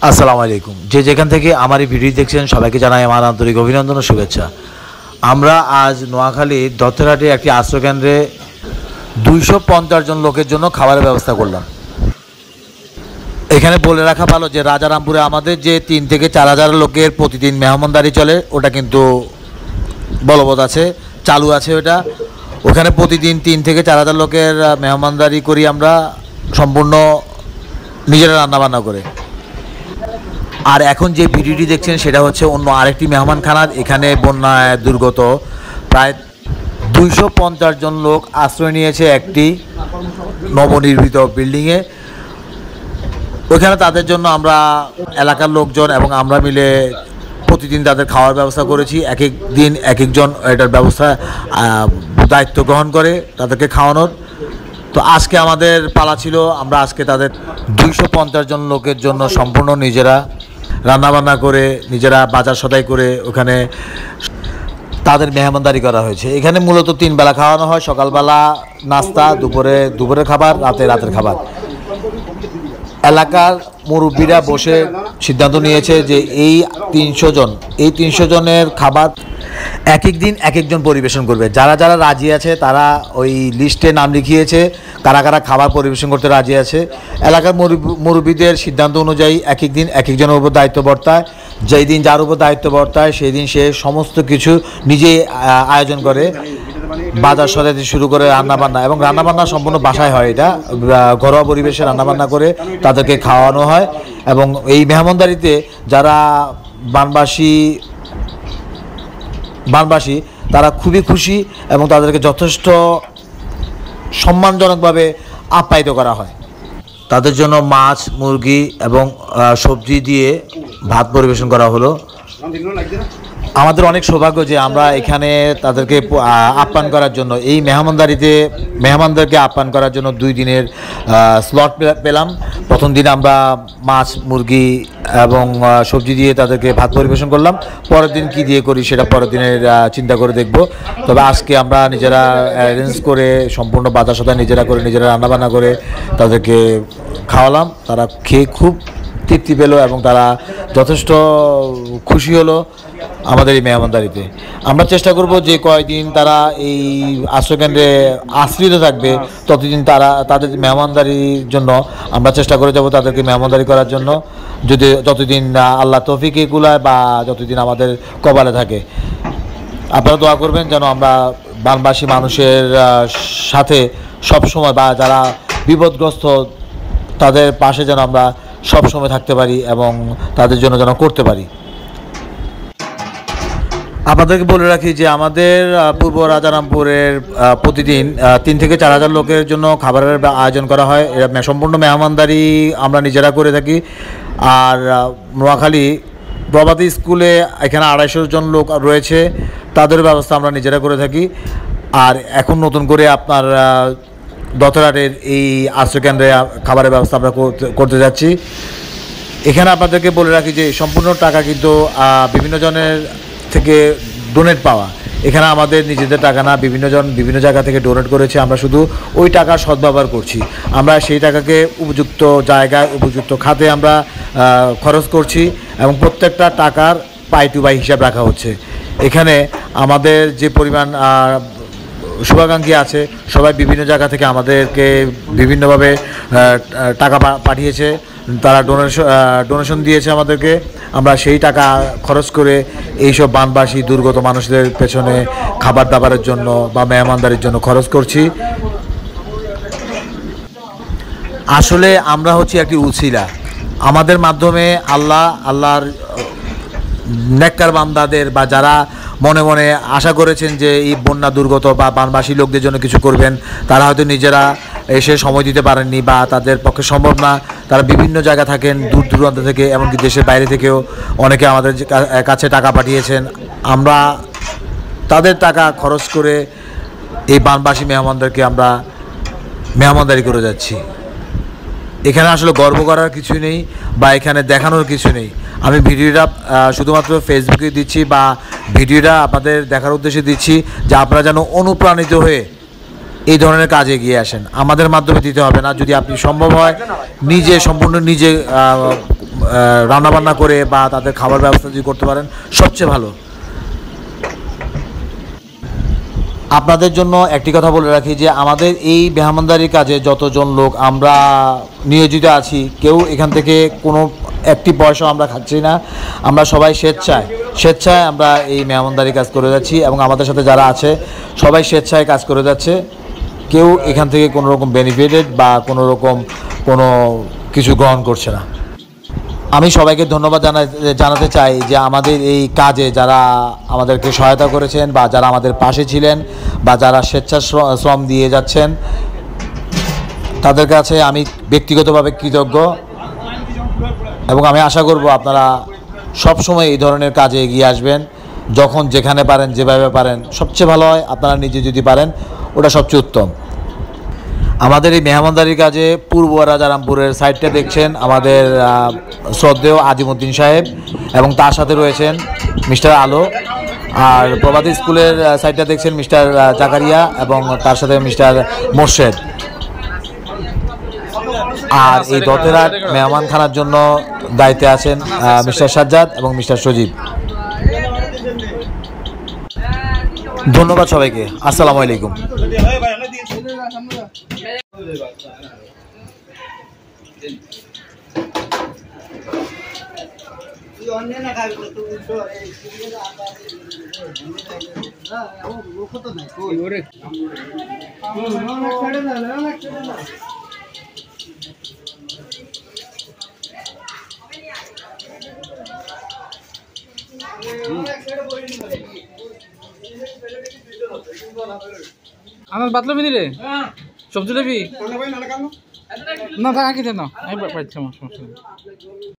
আসসালামু আলাইকুম। যে যেখান থেকে আমার এই ভিডিও দেখছেন সবাইকে জানাই আমার আন্তরিক অভিনন্দন ও শুভেচ্ছা। আমরা আজ নোয়াখালীর দত্তরহাটে একটি আশ্রয়কেন্দ্রে 250 জন লোকের জন্য খাবারের ব্যবস্থা করলাম। এখানে বলে রাখা ভালো যে রাজারামপুরে আমাদের যে 3 থেকে 4 হাজার লোকের প্রতিদিন মেহমানদারি চলে, ওটা কিন্তু বলবৎ আছে, চালু আছে ওটা। ওখানে প্রতিদিন 3 থেকে 4 হাজার লোকের মেহমানদারি করি আমরা, সম্পূর্ণ নিজেরা রান্নাবান্না করে। আর এখন যে ভিডিওটি দেখছেন সেটা হচ্ছে অন্য আরেকটি মেহমানখানার। এখানে বন্যায় দুর্গত প্রায় 250 জন লোক আশ্রয় নিয়েছে একটি নবনির্মিত বিল্ডিংয়ে। ওইখানে তাদের জন্য আমরা এলাকার লোকজন এবং আমরা মিলে প্রতিদিন তাদের খাওয়ার ব্যবস্থা করেছি। এক এক দিন এক একজন এটার ব্যবস্থা দায়িত্ব গ্রহণ করে তাদেরকে খাওয়ানোর। তো আজকে আমাদের পালা ছিল, আমরা আজকে তাদের 250 জন লোকের জন্য সম্পূর্ণ নিজেরা রান্নাবান্না করে, নিজেরা বাজার সদাই করে ওখানে তাদের মেহমানদারি করা হয়েছে। এখানে মূলত 3 বেলা খাওয়ানো হয়, সকালবেলা নাস্তা, দুপুরের খাবার, রাতের খাবার। এলাকার মুরব্বীরা বসে সিদ্ধান্ত নিয়েছে যে এই 300 জনের খাবার এক এক দিন এক একজন পরিবেশন করবে। যারা যারা রাজি আছে তারা ওই লিস্টে নাম লিখিয়েছে কারা কারা খাবার পরিবেশন করতে রাজি আছে। এলাকার মুরব্বীদের সিদ্ধান্ত অনুযায়ী এক এক দিন এক একজনের উপর দায়িত্ব বর্তায়। যেই দিন যার উপর দায়িত্ব বর্তায় সেই দিন সে সমস্ত কিছু নিজেই আয়োজন করে, বাজার সদাই থেকে শুরু করে রান্নাবান্না, এবং রান্নাবান্না সম্পূর্ণ বাসায় হয়। এটা ঘরোয়া পরিবেশে রান্নাবান্না করে তাদেরকে খাওয়ানো হয়। এবং এই মেহমানদারিতে যারা বানবাসী তারা খুবই খুশি এবং তাদেরকে যথেষ্ট সম্মানজনকভাবে আপ্যায়িত করা হয়। তাদের জন্য মাছ, মুরগি এবং সবজি দিয়ে ভাত পরিবেশন করা হলো। আমাদের অনেক সৌভাগ্য যে আমরা এখানে তাদেরকে আপ্যায়ন করার জন্য, এই মেহমানদেরকে আপ্যায়ন করার জন্য 2 দিনের স্লট পেলাম। প্রথম দিন আমরা মাছ, মুরগি এবং সবজি দিয়ে তাদেরকে ভাত পরিবেশন করলাম। পরের দিন কী দিয়ে করি সেটা পরের দিনের চিন্তা করে দেখব। তবে আজকে আমরা নিজেরা অ্যারেঞ্জ করে সম্পূর্ণ বাজার সদাই নিজেরা করে, নিজেরা রান্নাবান্না করে তাদেরকে খাওয়ালাম। তারা খেয়ে খুব তৃপ্তি পেল এবং তারা যথেষ্ট খুশি হলো আমাদের এই মেহমানদারিতে। আমরা চেষ্টা করব যে কয়েকদিন তারা এই আশ্রয়কেন্দ্রে আশ্রিত থাকবে ততদিন তাদের মেহমানদারির জন্য আমরা চেষ্টা করে যাব তাদেরকে মেহমানদারি করার জন্য, যতদিন আল্লাহ তৌফিকে কুলায় বা যতদিন আমাদের কপালে থাকে। আপনারা দোয়া করবেন যেন আমরা বানবাসী মানুষের সাথে সবসময়, বা যারা বিপদগ্রস্ত তাদের পাশে যেন আমরা সবসময় থাকতে পারি এবং তাদের জন্য যেন করতে পারি। আপনাদেরকে বলে রাখি যে আমাদের পূর্ব রাজারামপুরের প্রতিদিন 3 থেকে 4 হাজার লোকের জন্য খাবারের আয়োজন করা হয়। এরা সম্পূর্ণ মেহমানদারি আমরা নিজেরা করে থাকি। আর নোয়াখালী প্রভাতী স্কুলে এখানে 250 জন লোক রয়েছে, তাদের ব্যবস্থা আমরা নিজেরা করে থাকি। আর এখন নতুন করে আপনার দত্তরহাটের এই আশ্রয়কেন্দ্রে খাবারের ব্যবস্থা আমরা করতে যাচ্ছি। এখানে আপনাদেরকে বলে রাখি যে সম্পূর্ণ টাকা কিন্তু বিভিন্ন জনের থেকে ডোনেট পাওয়া। এখানে আমাদের নিজেদের টাকা না, বিভিন্ন জায়গা থেকে ডোনেট করেছে। আমরা শুধু ওই টাকার সদ্ব্যবহার করছি। আমরা সেই টাকাকে উপযুক্ত জায়গায়, উপযুক্ত খাতে আমরা খরচ করছি এবং প্রত্যেকটা টাকার পাই টু পাই হিসাব রাখা হচ্ছে। এখানে আমাদের যে পরিমাণ শুভাকাঙ্ক্ষী আছে সবাই বিভিন্ন জায়গা থেকে আমাদেরকে বিভিন্নভাবে টাকা পাঠিয়েছে, তারা ডোনেশন দিয়েছে আমাদেরকে। আমরা সেই টাকা খরচ করে এইসব বানবাসী দুর্গত মানুষদের পেছনে খাবার দাবারের জন্য বা মেহমানদারির জন্য খরচ করছি। আসলে আমরা হচ্ছি একটি উছিলা। আমাদের মাধ্যমে আল্লাহর নেককার বান্দাদের, বা যারা মনে মনে আশা করেছেন যে এই বন্যা দুর্গত বা বানবাসী লোকদের জন্য কিছু করবেন, তারা হয়তো নিজেরা এসে সময় দিতে পারেননি বা তাদের পক্ষে সম্ভব না। তারা বিভিন্ন জায়গা থাকেন, দূর দূরান্ত থেকে, এমনকি দেশের বাইরে থেকেও অনেকে আমাদের কাছে টাকা পাঠিয়েছেন। আমরা তাদের টাকা খরচ করে এই বানবাসী মেহমানদেরকে আমরা মেহমানদারি করে যাচ্ছি। এখানে আসলে গর্ব করার কিছু নেই বা এখানে দেখানোর কিছু নেই। আমি ভিডিওটা শুধুমাত্র ফেসবুকে দিচ্ছি বা ভিডিওটা আপনাদের দেখার উদ্দেশ্যে দিচ্ছি যে আপনারা যেন অনুপ্রাণিত হয়ে এই ধরনের কাজে এগিয়ে আসেন। আমাদের মাধ্যমে দিতে হবে না, যদি আপনি সম্ভব হয় নিজে সম্পূর্ণ নিজে রান্নাবান্না করে বা তাদের খাবার ব্যবস্থা যদি করতে পারেন সবচেয়ে ভালো। আপনাদের জন্য একটি কথা বলে রাখি যে আমাদের এই মেহমানদারির কাজে যতজন লোক আমরা নিয়োজিত আছি, কেউ এখান থেকে কোনো একটি পয়সাও আমরা খাচ্ছি না। আমরা সবাই স্বেচ্ছায় আমরা এই মেহমানদারি কাজ করে যাচ্ছি এবং আমাদের সাথে যারা আছে সবাই স্বেচ্ছায় কাজ করে যাচ্ছে। কেউ এখান থেকে কোনো রকম বেনিফিটেড বা কোনো কিছু গ্রহণ করছে না। আমি সবাইকে ধন্যবাদ জানাতে চাই যে আমাদের এই কাজে যারা আমাদেরকে সহায়তা করেছেন বা যারা আমাদের পাশে ছিলেন বা যারা স্বেচ্ছাশ্রম দিয়ে যাচ্ছেন, তাদের কাছে আমি ব্যক্তিগতভাবে কৃতজ্ঞ এবং আমি আশা করব আপনারা সবসময় এই ধরনের কাজে এগিয়ে আসবেন। যখন যেখানে পারেন, যেভাবে পারেন, সবচেয়ে ভালো হয় আপনারা নিজে যদি পারেন, ওটা সবচেয়ে উত্তম। আমাদের এই মেহমানদারির কাজে পূর্ব রাজারামপুরের সাইডটা দেখছেন আমাদের শ্রদ্ধেয় আজিমউদ্দিন সাহেব এবং তার সাথে রয়েছেন মিস্টার আলো, আর প্রভাতী স্কুলের সাইডটা দেখছেন মিস্টার জাকারিয়া এবং তার সাথে মিস্টার মোর্শেদ। আর এই দতেরার মেহমানখানার জন্য দায়িত্বে আছেন মিস্টার সাজ্জাদ এবং মিস্টার সজীব। ধন্যবাদ সবাইকে। আসসালামু আলাইকুম। আনার বাতলো বিনি রে সবজি দেবি না তা আঁকি দে না সমস্যা